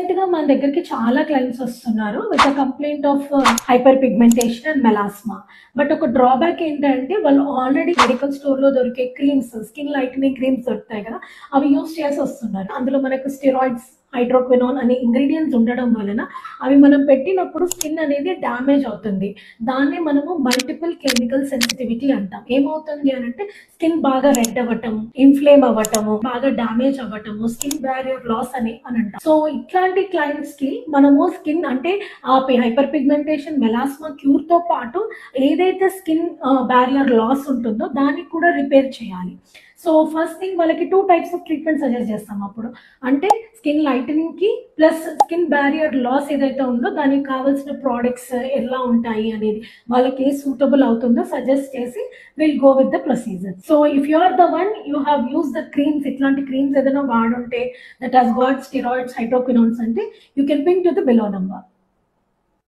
రీసెంట్‌గా మన దగ్గరికి చాలా క్లయింట్స్ వస్తున్నారు with a complaint of hyper pigmentation and melasma. But ఒక డ్రాబ్యాక్ ఏంటంటే వాళ్ళు ఆల్రెడీ మెడికల్ స్టోర్‌లో దొరికే క్రీమ్స్, స్కిన్ లైటనింగ్ క్రీమ్స్ దొరుకుతాయి కదా! అవి యూజ్ చేసి వస్తున్నారు. అందులో మనకు స్టెరాయిడ్స్, హైడ్రోక్వినోన్ అనే ఇంగ్రీడియెంట్స్ ఉండడం వలన అవి మనం పెట్టినప్పుడు స్కిన్ అనేది డ్యామేజ్ అవుతుంది. దాన్నే మనము మల్టిపుల్ కెమికల్ సెన్సిటివిటీ అంటాం. ఏమవుతుంది అనంటే స్కిన్ బాగా రెడ్ అవ్వటం, ఇన్ఫ్లేమ్ అవ్వటము, బాగా డ్యామేజ్ అవ్వటము, స్కిన్ బ్యారియర్ లాస్ అని అంటాం. సో ఇట్లాంటి క్లయింట్స్ కి మనము స్కిన్ అంటే ఆ హైపర్ పిగ్మెంటేషన్, మెలాస్మా క్యూర్ తో పాటు ఏదైతే స్కిన్ బ్యారియర్ లాస్ ఉంటుందో దానికి కూడా రిపేర్ చేయాలి. సో ఫస్ట్ థింగ్ వాళ్ళకి 2 టైప్స్ ఆఫ్ ట్రీట్మెంట్ సజెస్ట్ చేస్తాం అప్పుడు. అంటే స్కిన్ లైటనింగ్‌కి ప్లస్ స్కిన్ బ్యారియర్ లాస్ ఏదైతే ఉందో దానికి కావాల్సిన ప్రొడక్ట్స్ ఎలా ఉంటాయి అనేది వాళ్ళకి ఏ సూటబుల్ అవుతుందో సజెస్ట్ చేసి will go with the procedure. So if you are the one you have use the creams, ఇట్లాంటి క్రీమ్స్ ఏదైనా వాడుంటే that has got steroids, hydroquinones అంటే you can ping to the below number.